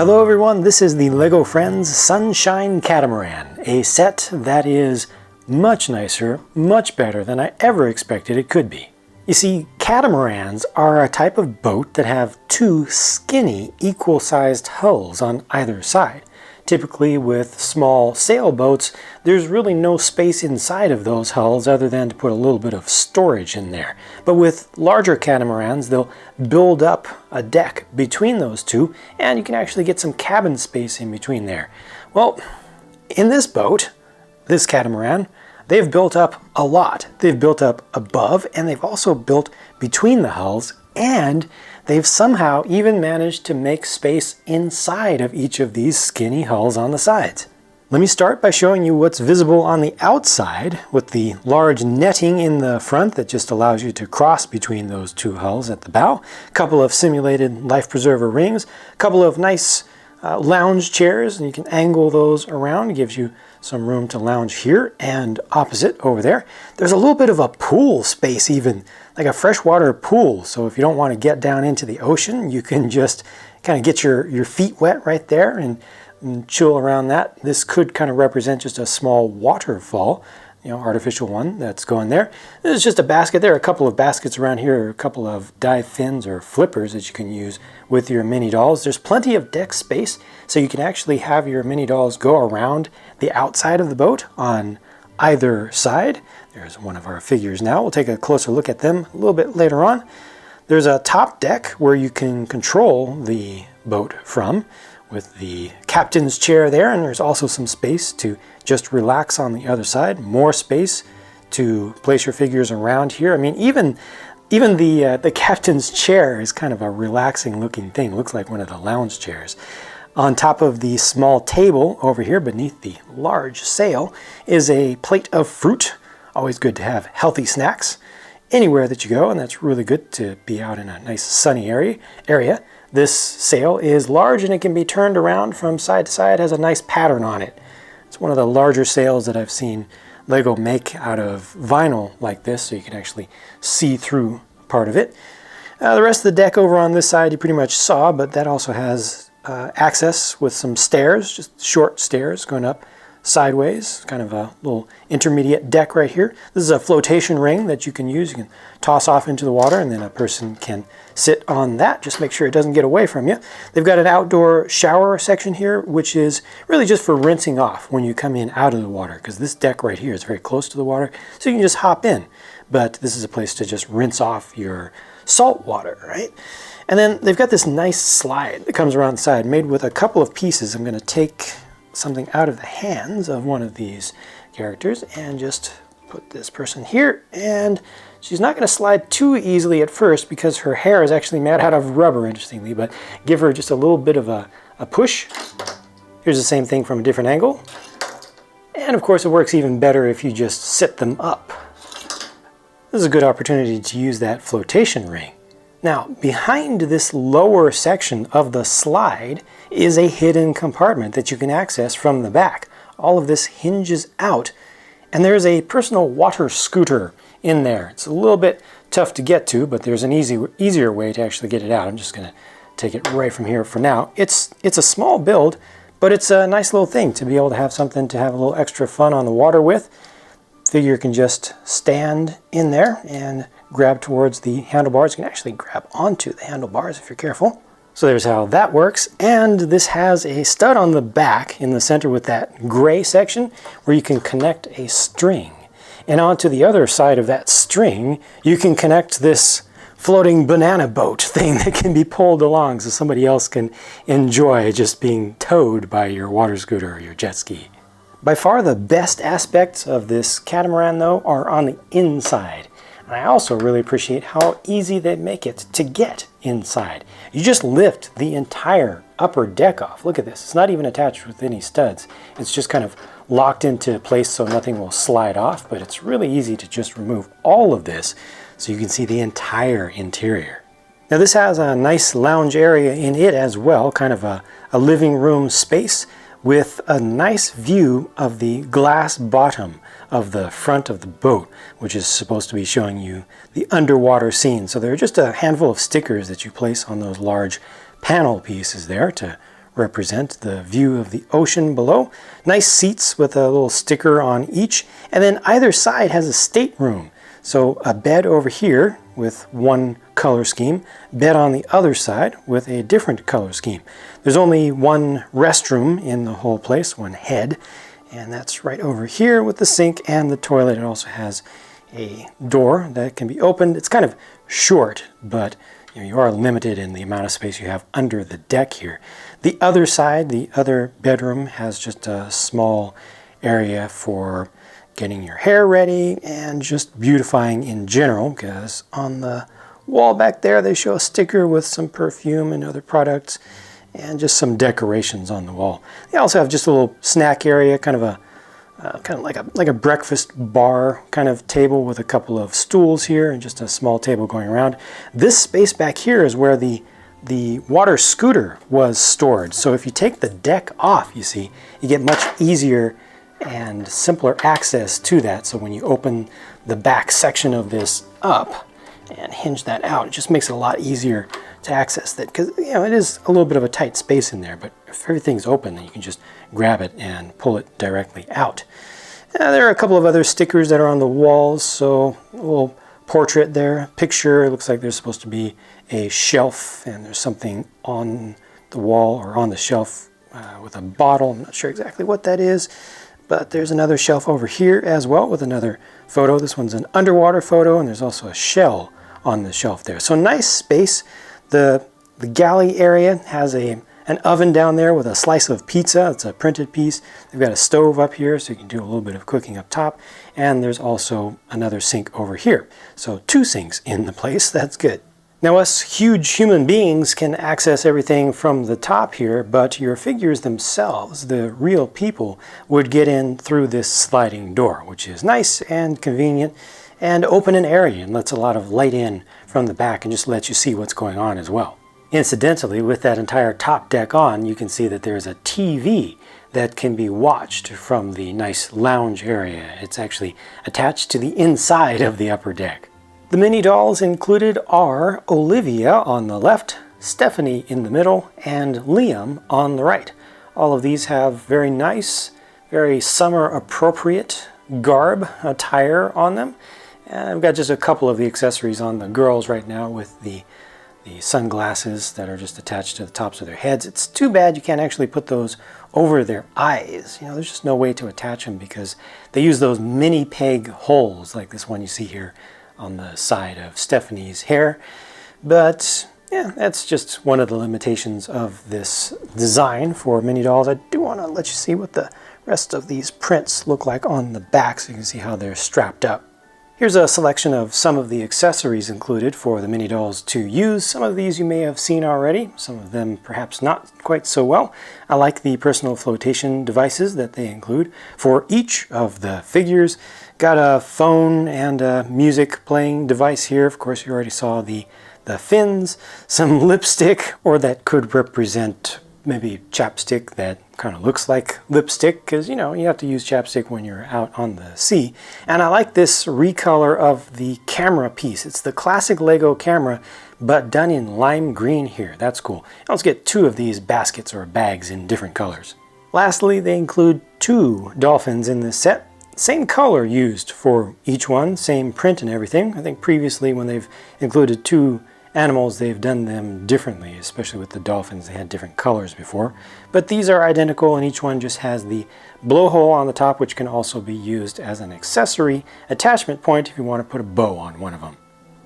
Hello everyone, this is the LEGO Friends Sunshine Catamaran, a set that is much nicer, much better than I ever expected it could be. You see, catamarans are a type of boat that have two skinny, equal-sized hulls on either side. Typically with small sailboats, there's really no space inside of those hulls other than to put a little bit of storage in there. But with larger catamarans, they'll build up a deck between those two, and you can actually get some cabin space in between there. Well, in this boat, this catamaran, they've built up a lot. They've built up above, and they've also built between the hulls, and they've somehow even managed to make space inside of each of these skinny hulls on the sides. Let me start by showing you what's visible on the outside with the large netting in the front that just allows you to cross between those two hulls at the bow. A couple of simulated life preserver rings, a couple of nice lounge chairs, and you can angle those around. It gives you some room to lounge here and opposite over there. There's a little bit of a pool space even, like a freshwater pool. So if you don't want to get down into the ocean, you can just kind of get your feet wet right there and chill around that. This could kind of represent just a small waterfall, artificial one that's going there. There's just a basket there, a couple of baskets around here, a couple of dive fins or flippers that you can use with your mini dolls. There's plenty of deck space, so you can actually have your mini dolls go around the outside of the boat on either side. There's one of our figures now. We'll take a closer look at them a little bit later on. There's a top deck where you can control the boat from, with the captain's chair there, and there's also some space to just relax on the other side. More space to place your figures around here. I mean, even the captain's chair is kind of a relaxing looking thing. It looks like one of the lounge chairs. On top of the small table over here beneath the large sail is a plate of fruit. Always good to have healthy snacks anywhere that you go, and that's really good to be out in a nice sunny area. This sail is large and it can be turned around from side to side. It has a nice pattern on it. It's one of the larger sails that I've seen LEGO make out of vinyl like this, so you can actually see through part of it. The rest of the deck over on this side you pretty much saw, but that also has access with some stairs, just short stairs going up sideways, kind of a little intermediate deck right here. This is a flotation ring that you can use. You can toss off into the water and then a person can sit on that. Just make sure it doesn't get away from you. They've got an outdoor shower section here, which is really just for rinsing off when you come in out of the water, because this deck right here is very close to the water, so you can just hop in. But this is a place to just rinse off your salt water, right? And then they've got this nice slide that comes around the side, made with a couple of pieces. I'm going to take something out of the hands of one of these characters and just put this person here, and she's not going to slide too easily at first because her hair is actually made out of rubber, interestingly, but give her just a little bit of a push. Here's the same thing from a different angle, and of course it works even better if you just sit them up. This is a good opportunity to use that flotation ring. Now, behind this lower section of the slide is a hidden compartment that you can access from the back. All of this hinges out, and there's a personal water scooter in there. It's a little bit tough to get to, but there's an easier way to actually get it out. I'm just going to take it right from here for now. It's a small build, but it's a nice little thing to be able to have something to have a little extra fun on the water with. Figure can just stand in there and grab towards the handlebars. You can actually grab onto the handlebars if you're careful. So there's how that works. And this has a stud on the back in the center with that gray section where you can connect a string. And onto the other side of that string, you can connect this floating banana boat thing that can be pulled along so somebody else can enjoy just being towed by your water scooter or your jet ski. By far the best aspects of this catamaran, though, are on the inside. And I also really appreciate how easy they make it to get inside. You just lift the entire upper deck off. Look at this. It's not even attached with any studs. It's just kind of locked into place so nothing will slide off, but it's really easy to just remove all of this so you can see the entire interior. Now this has a nice lounge area in it as well, kind of a living room space, with a nice view of the glass bottom of the front of the boat, which is supposed to be showing you the underwater scene. So there are just a handful of stickers that you place on those large panel pieces there to represent the view of the ocean below. Nice seats with a little sticker on each, and then either side has a stateroom. So a bed over here with one color scheme, bed on the other side with a different color scheme. There's only one restroom in the whole place, one head, and that's right over here with the sink and the toilet. It also has a door that can be opened. It's kind of short, but you are limited in the amount of space you have under the deck here. The other side, the other bedroom, has just a small area for getting your hair ready and just beautifying in general, because on the wall back there they show a sticker with some perfume and other products and just some decorations on the wall. They also have just a little snack area, kind of like a breakfast bar kind of table with a couple of stools here and just a small table going around. This space back here is where the water scooter was stored. So if you take the deck off, you see, you get much easier and simpler access to that. So when you open the back section of this up and hinge that out, it just makes it a lot easier to access that, because it is a little bit of a tight space in there, but if everything's open, then you can just grab it and pull it directly out. There are a couple of other stickers that are on the walls, so a little portrait there, picture. It looks like there's supposed to be a shelf, and there's something on the wall or on the shelf with a bottle. I'm not sure exactly what that is, but there's another shelf over here as well with another photo. This one's an underwater photo, and there's also a shell on the shelf there. So nice space. The galley area has an oven down there with a slice of pizza. It's a printed piece. They've got a stove up here so you can do a little bit of cooking up top. And there's also another sink over here. So 2 sinks in the place. That's good. Now us huge human beings can access everything from the top here, but your figures themselves, the real people, would get in through this sliding door, which is nice and convenient and open and airy and lets a lot of light in from the back and just lets you see what's going on as well. Incidentally, with that entire top deck on, you can see that there's a TV that can be watched from the nice lounge area. It's actually attached to the inside of the upper deck. The mini dolls included are Olivia on the left, Stephanie in the middle, and Liam on the right. All of these have very nice, very summer appropriate garb attire on them. And I've got just a couple of the accessories on the girls right now with the sunglasses that are just attached to the tops of their heads. It's too bad you can't actually put those over their eyes. There's just no way to attach them because they use those mini peg holes like this one you see here on the side of Stephanie's hair. But yeah, that's just one of the limitations of this design for mini dolls. I do want to let you see what the rest of these prints look like on the back so you can see how they're strapped up. Here's a selection of some of the accessories included for the mini dolls to use. Some of these you may have seen already, some of them perhaps not quite so well. I like the personal flotation devices that they include for each of the figures. Got a phone and a music playing device here. Of course, you already saw the fins, some lipstick, or that could represent maybe chapstick that kind of looks like lipstick, because you have to use chapstick when you're out on the sea. And I like this recolor of the camera piece. It's the classic Lego camera, but done in lime green here. That's cool. Let's get 2 of these baskets or bags in different colors. Lastly, they include 2 dolphins in this set. Same color used for each one, same print and everything. I think previously when they've included 2 animals, they've done them differently, especially with the dolphins. They had different colors before. But these are identical, and each one just has the blowhole on the top, which can also be used as an accessory attachment point if you want to put a bow on one of them.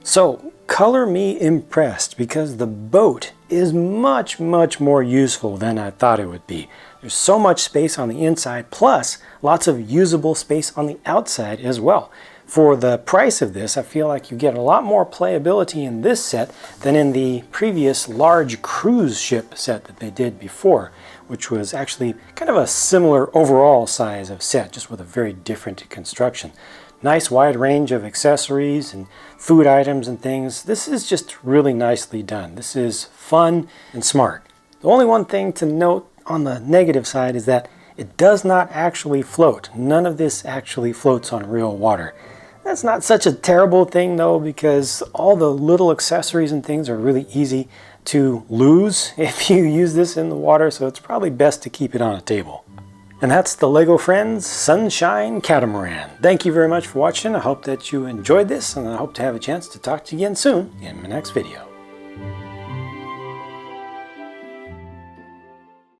So, color me impressed, because the boat is much, much more useful than I thought it would be. There's so much space on the inside, plus lots of usable space on the outside as well. For the price of this, I feel like you get a lot more playability in this set than in the previous large cruise ship set that they did before, which was actually kind of a similar overall size of set, just with a very different construction. Nice wide range of accessories and food items and things. This is just really nicely done. This is fun and smart. The only one thing to note on the negative side is that it does not actually float. None of this actually floats on real water. That's not such a terrible thing though, because all the little accessories and things are really easy to lose if you use this in the water, so it's probably best to keep it on a table. And that's the LEGO Friends Sunshine Catamaran. Thank you very much for watching. I hope that you enjoyed this, and I hope to have a chance to talk to you again soon in my next video.